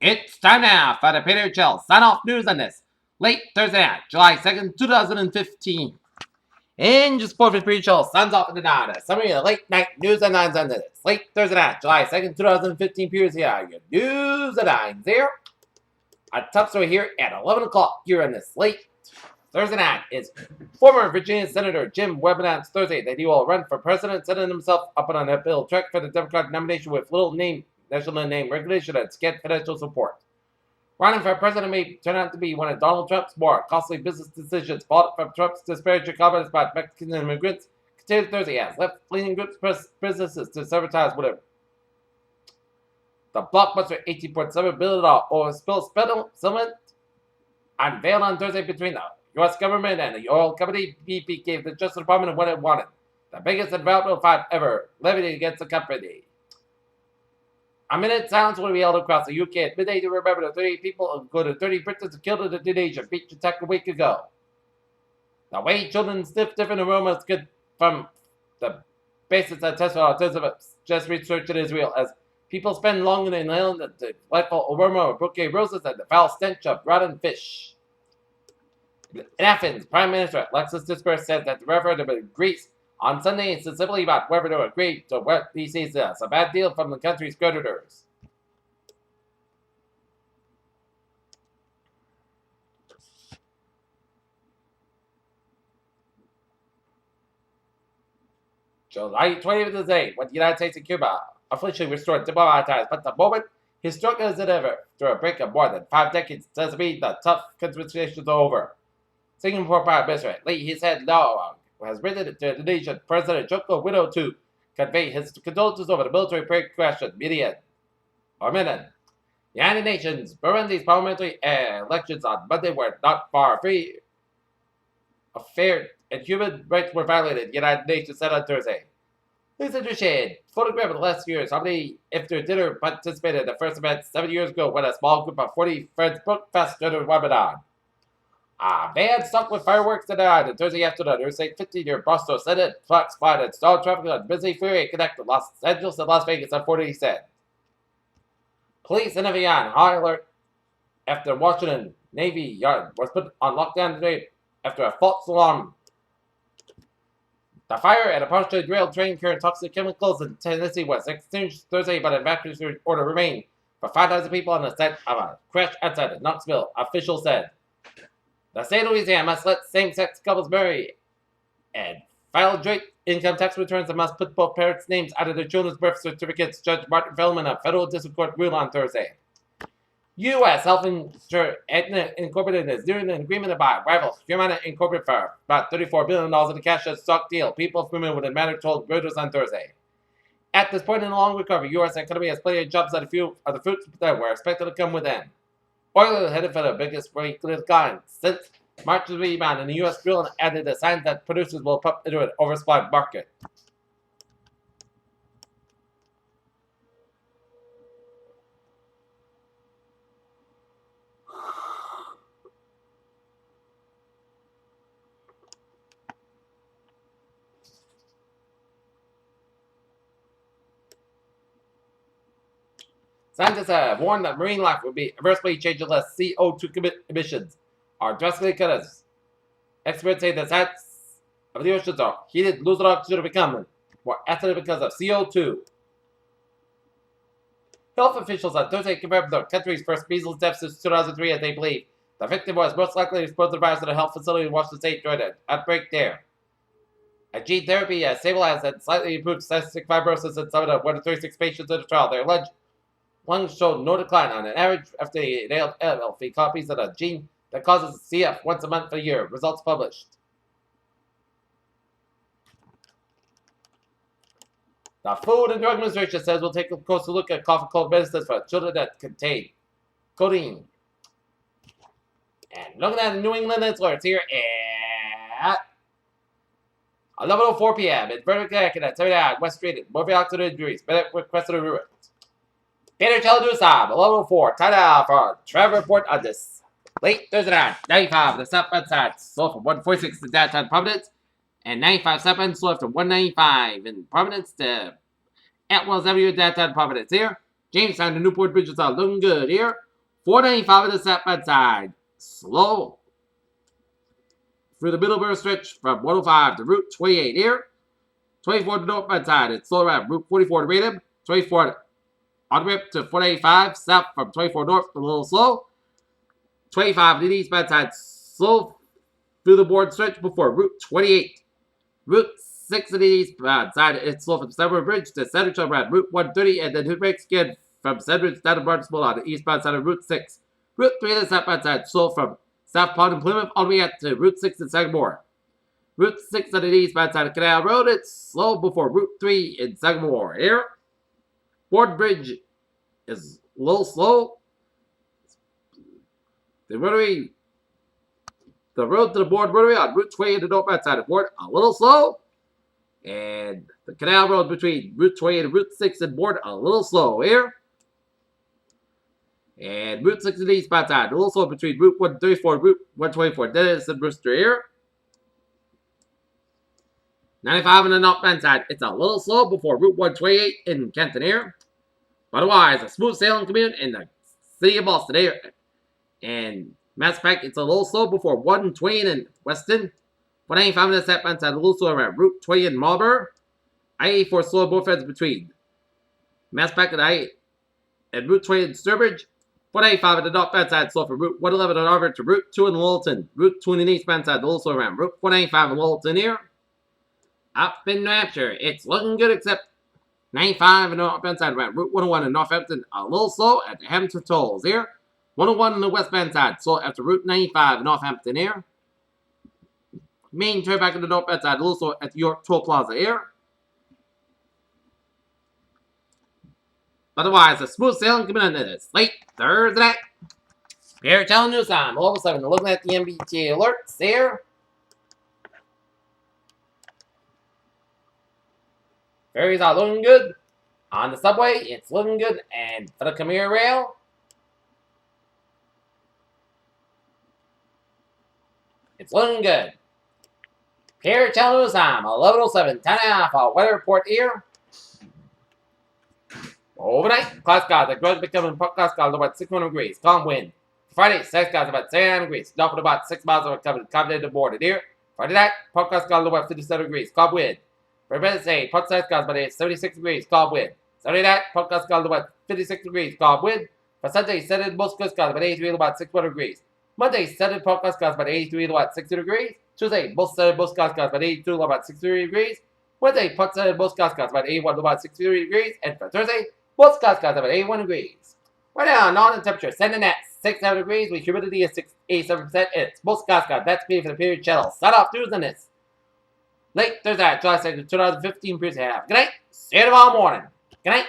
It's time now for the Peter Chill sign-off news on this late Thursday night, July 2nd, 2015. And just before Peter Chill signs off in the night, summary of the late night news and nines on this late Thursday night, July 2nd, 2015. Here's here, your news and nines here. Our top story here at 11 o'clock here on this late Thursday night is former Virginia Senator Jim Webb announced Thursday that he will run for president, setting himself up on an uphill track for the Democratic nomination with little national name recognition and scant financial support. Running for president may turn out to be one of Donald Trump's more costly business decisions, followed from Trump's disparaging comments about Mexican immigrants. Continued Thursday as left-leaning groups press businesses to sabotage whatever. The blockbuster $18.7 billion oil spill settlement unveiled on Thursday between the U.S. government and the oil company BP gave the Justice Department what it wanted, the biggest environmental fine ever levied against the company. A minute silence will be held across the UK at midday to remember the 38 people, including 30 Britons killed in the Indonesian beach attack a week ago. The way children sniff different aromas get from the basis that test for autism just research in Israel as people spend longer inhaling the delightful aroma of bouquet roses and the foul stench of rotten fish. In Athens, Prime Minister Alexis Tsipras said that the referendum in Greece on Sunday is specifically about whether to agree to what he sees as a bad deal from the country's creditors. July 20th is the day when the United States and Cuba officially restored diplomatic ties, but the moment historic as it ever, through a break of more than 5 decades, doesn't mean the tough conversations are over. Singapore Prime Minister Lee Hsien Loong has written to Indonesian President Joko Widodo to convey his condolences over the military crash at Medan. The United Nations Burundi's parliamentary elections on Monday were not far free, fair, and human rights were violated, the United Nations said on Thursday. Lisa Duchesne photographed the last year's Harmony After Dinner participated in the first event 7 years ago when a small group of 40 friends booked fest during Ramadan. A van stuck with fireworks and died on Thursday afternoon. Interstate 50 near Boston Senate trucks fired and stalled traffic on busy freeway connecting Los Angeles and Las Vegas on 40 Police in Evian high alert after Washington Navy Yard was put on lockdown today after a false alarm. The fire at a partially derailed train carrying toxic chemicals in Tennessee was extinguished Thursday, but an evacuation order remained for 5,000 people on the site of a crash outside Knoxville, officials said. The state of Louisiana must let same-sex couples marry and file joint income tax returns and must put both parents' names out of their children's birth certificates, Judge Martin Feldman of Federal District Court ruled on Thursday. U.S. Health Insurance Incorporated is nearing an agreement to buy rival Humana Incorporated for about $34 billion in a cash stock deal, people familiar with the matter told Reuters on Thursday. At this point in the long recovery, U.S. economy has plenty of jobs that a few of the fruits that were expected to come within. Oil is headed for the biggest rate decline since March's rebound in the U.S. drilling added a sign that producers will pump into an oversupplied market. Scientists have warned that marine life will be adversely changed unless CO2 emissions are drastically cut. As experts say the sites of the oceans are heated, losing oxygen, become more acidic because of CO2. Health officials on Thursday confirmed the country's first measles death since 2003, as they believe the victim was most likely exposed to the virus at a health facility in Washington State during an outbreak there. A gene therapy has stabilized and slightly improved cystic fibrosis in some of the 1 to 36 patients in the trial. Their alleged lungs showed no decline on an average after they inhaled healthy copies of a gene that causes CF once a month for a year. Results published. The Food and Drug Administration says we'll take a closer look at cough and cold medicines for children that contain codeine. And looking at the New England alerts here at 11:04 p.m. in Vertical at 79 West Street at Murphy Oxford Injuries. Bennett requested a ruin. Peter Chaladusa, 11:04. Time out for Trevor report on this. Late Thursday night, 95, the southbound side, slow from 146 to downtown Providence, and 95 southbound slow from 195 in Providence to Atwell's Avenue, downtown Providence here. Jamestown to Newport Bridges are looking good here. 495 in the set bad side. Slow. Through the middle burst stretch from 105 to Route 28 here. 24 to north bad side. It's slow around Route 44 to Rhythm. 24 on the rip to 485. South from 24 north, a little slow. 25 to the east bad side. Slow through the board stretch before Route 28. Route 6 to the east bad side. It's slow from Summer Bridge to Cedric around Route 130. And then hood brakes again from Cedric down to Barnesville on the eastbound side of Route 6. Route 3 to the southbound side. Slow from South Pond and Plymouth all the way up to Route 6 in Sagamore. Route 6 on the eastbound side of Canal Road. It's slow before Route 3 in Sagamore. Here, Board Bridge is a little slow. The road to the Board Rotary on Route 20 in the northbound side of Board, a little slow. And the Canal Road between Route 20 and Route 6 in Board, a little slow here. And Route 6 in the eastbound side, a little slow between Route 134 and Route 124. Dennis and Brewster here. 95 on the northbound side, it's a little slow before Route 128 in Kenton here. Otherwise, a smooth sailing commute in the city of Boston here. And matter of fact, it's a little slow before 120 in Weston. 195 on the southbound side, a little slow around Route 20 in Marlborough. I-84 slow both ends between matter of fact and Route 20 in Sturbridge. 185 on the northbound side, slow from Route 111 on Harvard to Route 2 in Littleton. Route 2 on the eastbound side, a little slow around Route 185 in Littleton here. Up in New Hampshire, it's looking good except 95 on the northbound side around Route 101 in Northampton, a little slow at the Hampton tolls here. 101 on the westbound side, slow after Route 95 in Northampton here. Main turn back on the northbound side, a little slow at the York Toll Plaza here. Otherwise, a smooth sailing coming into this late Thursday night. Pierre Channel News Time. All of a sudden, looking at the MBTA alerts here. Ferries are looking good. On the subway, it's looking good. And for the Commuter Rail, it's looking good. Pierre Channel News Time. 11:07. 10:30 for a weather report here. Overnight, cloud skies are gradually becoming cloud skies about 600 degrees. Calm wind. Friday, cloud skies about 79 degrees. North of about 6 miles of continental border here. Friday night, cloud skies about 57 degrees. Calm wind. For Wednesday, cloud skies about 76 degrees. Calm wind. Saturday night, cloud skies about 56 degrees. Calm wind. For Sunday, settled most cloud skies about 83 about 61 degrees. Monday, settled cloud skies about 83 about 60 degrees. Tuesday, most settled most cloud skies about 82 about 63 degrees. Wednesday, settled most cloud skies about 81 about 63 degrees. And for Thursday, most clouds skies about 81 degrees. Right now, northern temperature sending at 67 degrees with humidity at 87%. It's most clouds skies. That's me for the period channel. Start off news on this. Late Thursday, July 2nd, 2015. Good night. See you tomorrow morning. Good night.